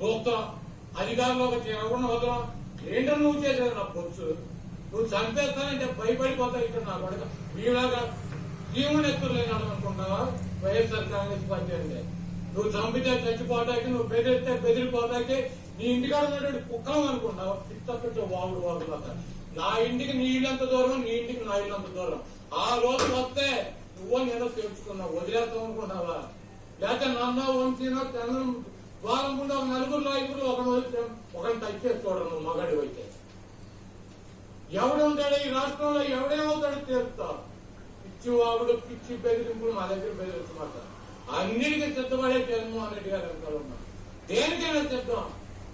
చూస్తాం. అధికారంలోకి ఎవరిని వదలం. ఏంటో నువ్వు చేసేది నా పొచ్చు. నువ్వు చంపేస్తానంటే భయపడిపోతావు. ఇక్కడ నా పడక మీలాగా జీవన ఎత్తులేని అనుకుంటావా వైఎస్ఆర్ కాంగ్రెస్ పార్టీ అంటే? నువ్వు చంపితే చచ్చిపోతాకి, నువ్వు బెదిరితే బెదిరిపోతాకి, నీ ఇంటికాడ ఉన్నటువంటి కుక్కలం అనుకుంటావు. పిచ్చ వాగుడు నా ఇంటికి నీ ఇల్లంత దూరం, నీ ఇంటికి నా ఇల్లంత దూరం. ఆ రోజు వస్తే నువ్వు నేను తెచ్చుకున్నావు. వదిలేస్తావు అనుకున్నావా? లేకపోతే నన్న వంచినా చంద్రం ద్వారం ముందు ఒక నలుగురు ఐదుగురు ఒకరిని టచ్ చేసి చూడరు. నువ్వు మగాడి అయితే ఎవడుంటాడు ఈ రాష్ట్రంలో? ఎవడేమవుతాడో తెలుస్తావు. పిచ్చి వాగుడు, పిచ్చి బెదిరింపులు మా దగ్గర బెదిరించమాట. అన్నిటికీ సిద్ధపడే జగన్మోహన్ రెడ్డి గారు వెనకాల ఉన్నారు. దేనికైనా సిద్ధం.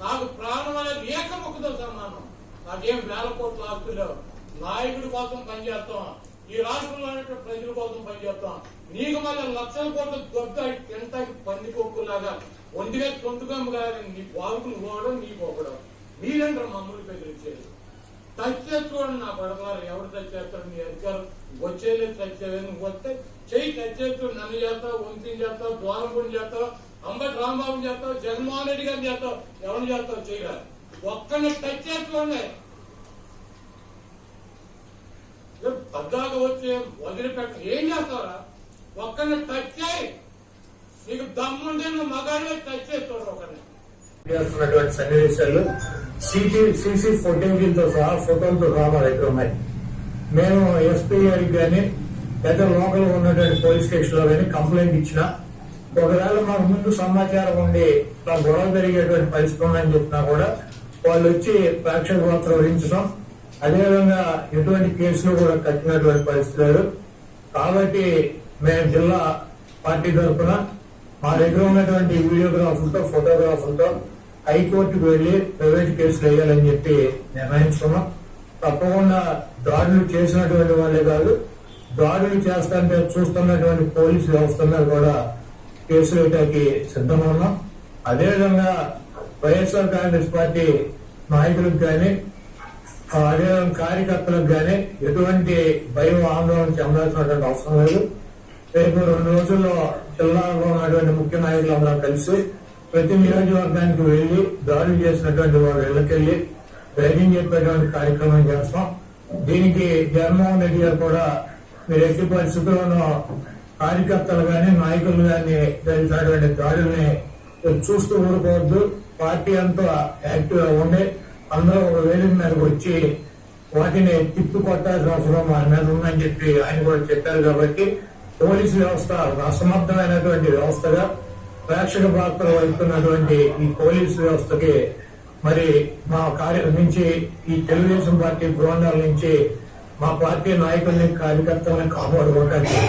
నాకు ప్రాణం అనేది ఏకముఖతో సమానం. నాకేం వేల కోట్ల ఆస్తులు. నాయకుడి కోసం పనిచేస్తాం. ఈ రాష్ట్రంలో ప్రజల కోసం పనిచేస్తాం. నీకు మళ్ళీ లక్షల కోట్ల దొడ్డ తింటాకి పందికొక్కులాగా ఒంటిగా సొంతకం కాదు. నీ బాగుకుని పోవడం, నీ పోవడం. మీరేంటారు మమ్మల్ని బెదిరించేది? టచ్ చేసి చూడండి నా పడతారు. ఎవరు టచ్ చేస్తాడు? నీ అధికారం వచ్చేది టచ్ చేయలేదు. నువ్వు వస్తే చెయ్యి టచ్ చేస్తూ నన్ను చేస్తావు, వంతిని చేస్తావు, ద్వారంపుని చేస్తావు, అంబటి రాంబాబుని చేస్తావు, జగన్మోహన్ రెడ్డి గారిని చేస్తావు. ఎవరిని చేస్తావు? చేయరా. ఒక్కరిని టచ్ చేసుకోండి. పద్దాకా వచ్చి వదిలిపెట్ట ఏం చేస్తారా? ఒక్కరిని టచ్ చేయి. నీకు దమ్ముంటే నువ్వు మగాడిలో టచ్ చేస్తాడు. ఒకరిని చేస్తున్నటువంటి సన్నివేశాలు సీసీ ఫుటేజీలతో సహా ఫోటోలతో సహా మా దగ్గర ఉన్నాయి. మేము ఎస్పీ గారికి కానీ లేదా లోకల్ ఉన్నటువంటి పోలీస్ స్టేషన్ లో కానీ కంప్లైంట్ ఇచ్చినా, ఒకవేళ మాకు ముందు సమాచారం ఉండి మా గొడవ జరిగేటువంటి పరిస్థితి ఉందని చెప్పినా కూడా వాళ్ళు వచ్చి ప్రేక్షక పాత్ర వహించడం, అదేవిధంగా ఎటువంటి కేసులు కూడా కట్టినటువంటి పరిస్థితి లేదు. కాబట్టి మేము జిల్లా పార్టీ తరఫున మా దగ్గర ఉన్నటువంటి వీడియోగ్రాఫర్తో ఫోటోగ్రాఫర్తో హైకోర్టుకు వెళ్లి ప్రైవేట్ కేసులు వేయాలని చెప్పి నిర్ణయించుకున్నాం. తప్పకుండా దాడులు చేసినటువంటి వాళ్ళే కాదు, దాడులు చేస్తుంటే చూస్తున్నటువంటి పోలీసు వ్యవస్థ మీద కూడా కేసులు వేయడానికి సిద్ధంగా ఉన్నాం. అదేవిధంగా వైఎస్ఆర్ కాంగ్రెస్ పార్టీ నాయకులకు కానీ అదేవిధంగా కార్యకర్తలకు కానీ ఎటువంటి భయం ఆందోళన చెందాల్సినటువంటి అవసరం లేదు. రేపు 2 రోజుల్లో జిల్లాలో ఉన్నటువంటి ముఖ్య నాయకులందరూ కలిసి ప్రతి నియోజకవర్గానికి వెళ్లి దాడులు చేసినటువంటి వాళ్ళ ఇళ్లకెళ్లి ధైర్యం చెప్పేటువంటి కార్యక్రమం చేస్తాం. దీనికి జగన్మోహన్ రెడ్డి గారు కూడా మీరు ఎట్టి పరిస్థితుల్లోనూ కార్యకర్తలు గాని నాయకులు గాని జరిగినటువంటి దాడుల్ని చూస్తూ ఊరుకోవద్దు. పార్టీ అంతా యాక్టివ్ గా ఉండి అందరూ ఒక వేదిక మీదకి వచ్చి వాటిని తిప్పి కొట్టాల్సిన అవసరం మన మీద ఉందని చెప్పి ఆయన కూడా చెప్పారు. కాబట్టి పోలీసు వ్యవస్థ అసమర్థమైనటువంటి వ్యవస్థగా ప్రేక్షక పాత్ర వహిస్తున్నటువంటి ఈ పోలీసు వ్యవస్థకి మరి మా నుంచి ఈ తెలుగుదేశం పార్టీ బృందాల నుంచి మా పార్టీ నాయకుల్ని కార్యకర్తల్ని కాపాడుకోవడానికి